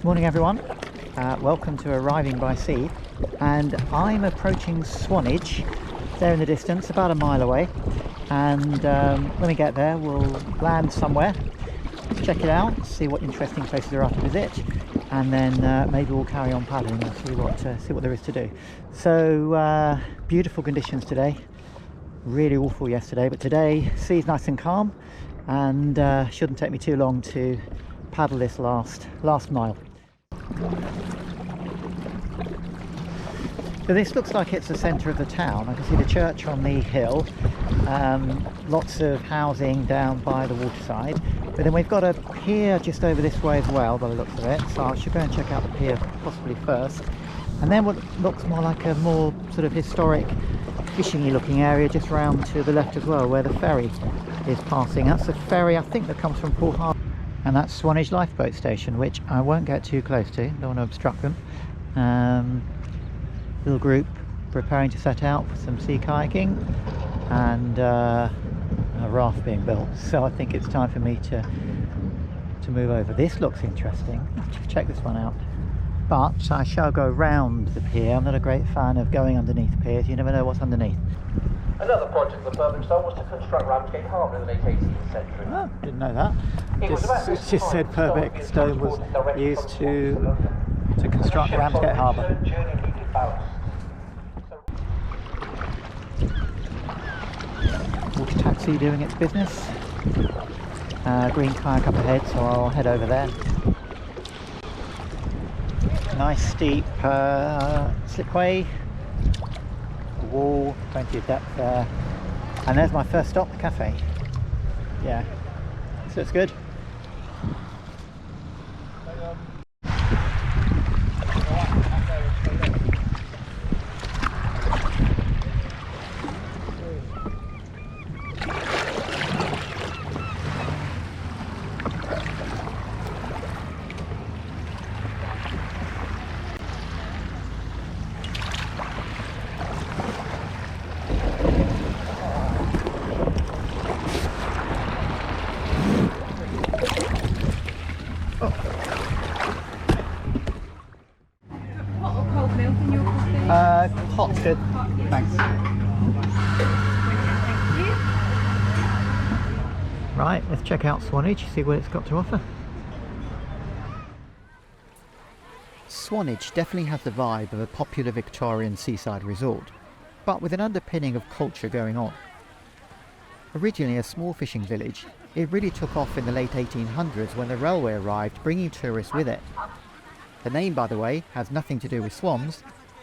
Morning everyone, welcome to Arriving by Sea, and I'm approaching Swanage, there in the distance, about a mile away, and when we get there we'll land somewhere, check it out, see what interesting places there are to visit, and then maybe we'll carry on paddling and see what there is to do. So beautiful conditions today, really awful yesterday, but today sea's nice and calm, and shouldn't take me too long to paddle this last mile. So this looks like it's the centre of the town. I can see the church on the hill, lots of housing down by the waterside, but then we've got a pier just over this way as well by the looks of it, so I should go and check out the pier possibly first, and then what looks more like a more sort of historic fishing-y looking area just round to the left as well, where the ferry is passing. That's the ferry I think that comes from Port Harbour. And that's Swanage Lifeboat Station, which I won't get too close to, don't want to obstruct them. Little group preparing to set out for some sea kayaking, and a raft being built, so I think it's time for me to move over. This looks interesting, check this one out, but I shall go round the pier. I'm not a great fan of going underneath piers, you never know what's underneath. Another project of the Purbeck style was to construct Ramsgate Harbour in the late 18th century. Oh, didn't know that. It just said Purbeck stone was used to construct Ramsgate Harbour. Water taxi doing its business. Green kayak up ahead, so I'll head over there. Nice steep slipway. Wall, plenty of depth there, and there's my first stop, the cafe. Yeah, so it's good. Hot's good, thanks. Right, let's check out Swanage, see what it's got to offer. Swanage definitely has the vibe of a popular Victorian seaside resort, but with an underpinning of culture going on. Originally a small fishing village, it really took off in the late 1800s when the railway arrived, bringing tourists with it. The name, by the way, has nothing to do with swans,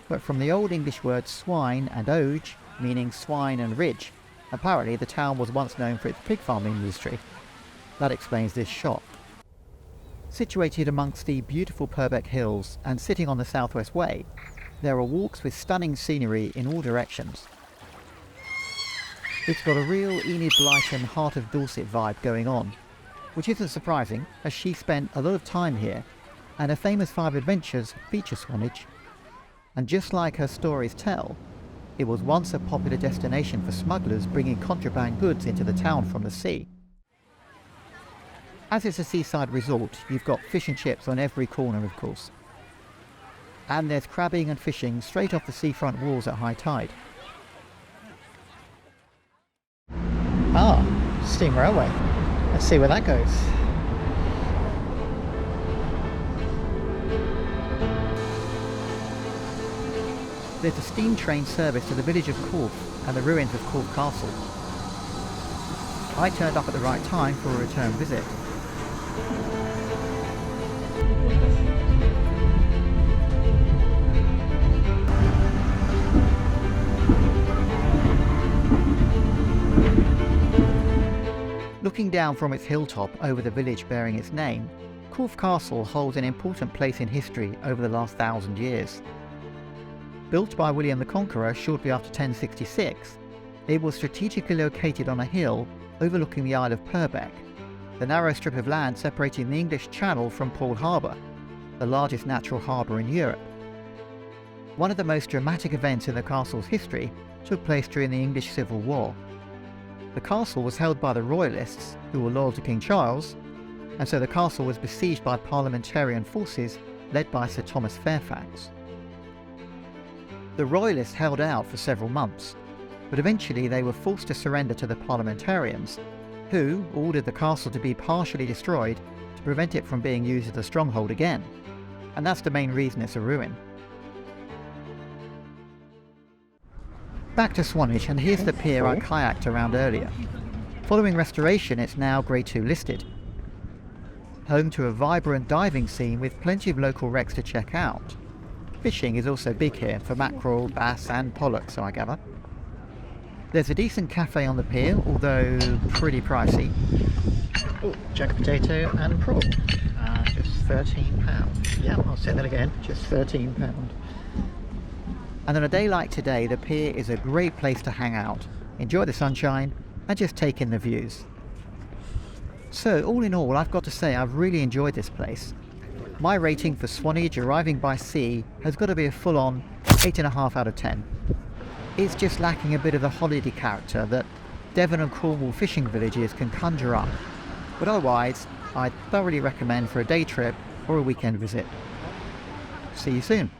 but from the Old English words swine and oge, meaning swine and ridge. Apparently the town was once known for its pig farming industry. That explains this shop. Situated amongst the beautiful Purbeck Hills and sitting on the Southwest Way, there are walks with stunning scenery in all directions. It's got a real Enid Blyton Heart of Dorset vibe going on, which isn't surprising as she spent a lot of time here, and her famous 5 adventures feature Swanage. And just like her stories tell, it was once a popular destination for smugglers bringing contraband goods into the town from the sea. As it's a seaside resort, you've got fish and chips on every corner, of course. And there's crabbing and fishing straight off the seafront walls at high tide. Ah, steam railway. Let's see where that goes. There's a steam train service to the village of Corfe and the ruins of Corfe Castle. I turned up at the right time for a return visit. Looking down from its hilltop over the village bearing its name, Corfe Castle holds an important place in history over the last 1,000 years. Built by William the Conqueror shortly after 1066, it was strategically located on a hill overlooking the Isle of Purbeck, the narrow strip of land separating the English Channel from Port Harbour, the largest natural harbour in Europe. One of the most dramatic events in the castle's history took place during the English Civil War. The castle was held by the Royalists, who were loyal to King Charles, and so the castle was besieged by parliamentarian forces led by Sir Thomas Fairfax. The Royalists held out for several months, but eventually they were forced to surrender to the parliamentarians, who ordered the castle to be partially destroyed to prevent it from being used as a stronghold again, and that's the main reason it's a ruin. Back to Swanage, and here's the pier I kayaked around earlier. Following restoration, it's now Grade 2 listed. Home to a vibrant diving scene with plenty of local wrecks to check out. Fishing is also big here for mackerel, bass and pollock, so I gather. There's a decent cafe on the pier, although pretty pricey. Oh, jack potato and prawn. Just £13. Yeah, I'll say that again, just £13. And on a day like today, the pier is a great place to hang out, enjoy the sunshine and just take in the views. So all in all, I've got to say I've really enjoyed this place. My rating for Swanage arriving by sea has got to be a full-on 8.5 out of 10. It's just lacking a bit of the holiday character that Devon and Cornwall fishing villages can conjure up, but otherwise I'd thoroughly recommend for a day trip or a weekend visit. See you soon.